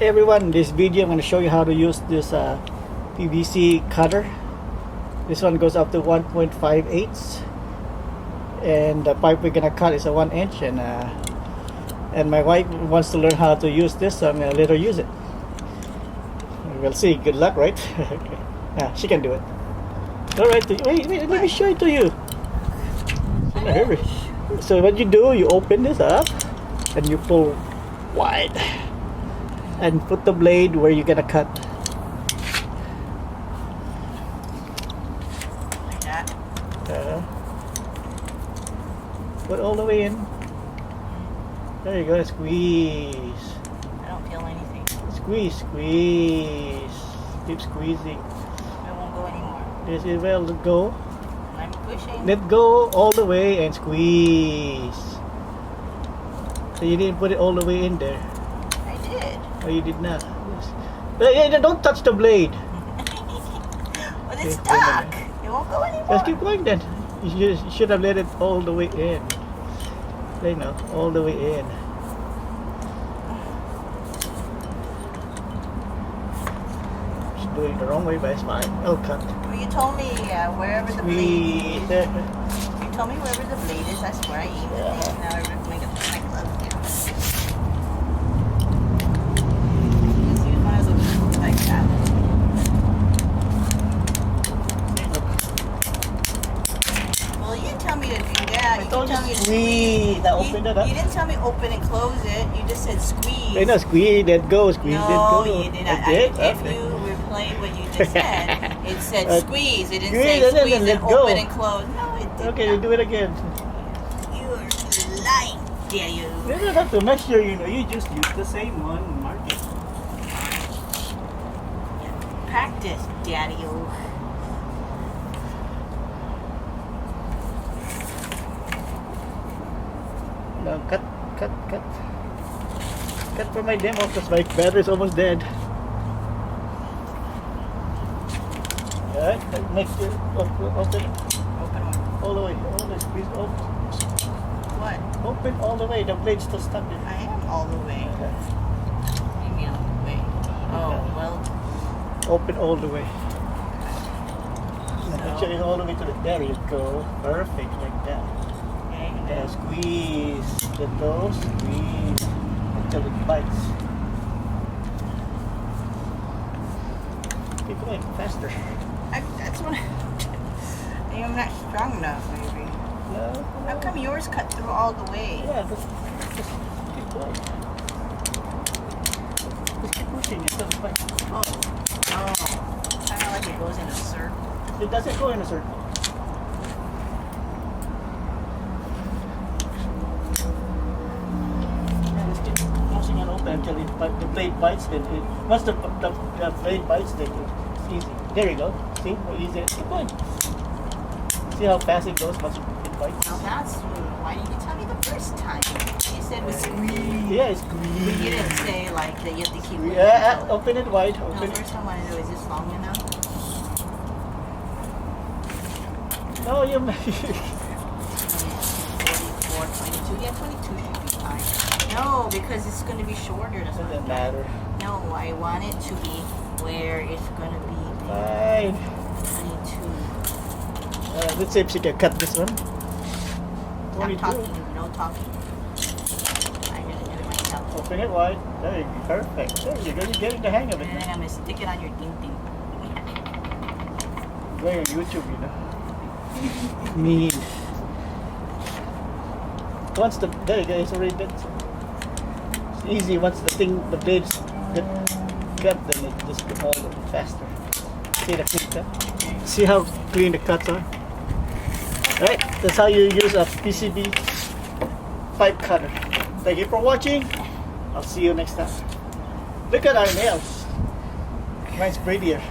Hey everyone, in this video I'm going to show you how to use this PVC cutter. This one goes up to 1.5/8 and the pipe we're going to cut is a 1 inch, and my wife wants to learn how to use this, so I'm going to let her use it. We'll see. Good luck, right? Yeah, she can do it. Alright, wait, let me show it to you. Hurry. So what you do, you open this up and you pull wide and put the blade where you're gonna cut. Like that? Put all the way in. There you go. Squeeze. I don't feel anything. Squeeze, squeeze. Keep squeezing. It won't go anymore. This is well. Let go. I'm pushing. Let go all the way and squeeze. So you didn't put it all the way in there. I did. Oh, you did not. Hey, don't touch the blade. But it's stuck. It won't go anymore. Let's keep going then. You should have let it all the way in. There now, all the way in. Just doing it the wrong way, but it's fine. Oh, cut. Well, you told me wherever the blade is. You told me wherever the blade is, that's where I aim the thing. Now I'm going to put my gloves down. Just use one of those like that. Well, you didn't tell me to do that. You told didn't tell me to squeeze. Now open it up. You didn't tell me open and close it. You just said squeeze. Hey, no, squeeze, let go, squeeze, let go. No, you did not. I did? If Okay. you replayed what you just said, it said squeeze. It didn't Squeeze say and then squeeze let and go. open and close. No, it did Okay, not. you do it again. You're lying, dare you? You don't have to make sure you know. You just use the same one. Mark it. Practice, daddy-o. No, cut. Cut for my demo because my battery's almost dead. Alright, make it open Open one. all the way, squeeze open. What? Open all the way, the blade's still stuck in. I am all the way. Okay. Maybe all the way. Oh, well. Open all the way. Make sure So, it's all the way to the, there you go. Perfect, like that. okay. Yeah, squeeze, let go, squeeze, until it bites. Keep going, faster. That's what I am not strong enough, maybe. No, How come yours cut through all the way? yeah, just keep going. Just keep pushing until it bites. Oh. Kind of like it goes in a circle. It doesn't go in a circle. Yeah, just keep pushing it open until the blade bites. Then once the blade bites, then it's easy. There you go. See how easy it is. Keep going. See how fast it goes once it bites. Now that's why didn't you tell me the first time? You said we squeeze. Yeah, it's But you didn't say like that you have to keep waiting. yeah, until- open it wide. No, Open it. first time I wanted to know, is this long enough? No, you 44, 22. Yeah, 22 should be fine. No, because it's going to be shorter. That's what doesn't I'm matter. No, I want it to be where it's going to be Fine. 22. Let's see if she can cut this one. Stop 22. talking. No talking. I'm going to do it myself. Open it wide. There you go. Perfect. There you go. You're getting the hang of it. And then I'm going to stick it on your ding ding. Going on YouTube, you know. Mean. Once there you go, it's already done. It's easy once the blades get cut, then it just gets all faster. See the clean cut? See how clean the cuts are? Right, that's how you use a PCB pipe cutter. Thank you for watching. I'll see you next time. Look at our nails. Mine's prettier.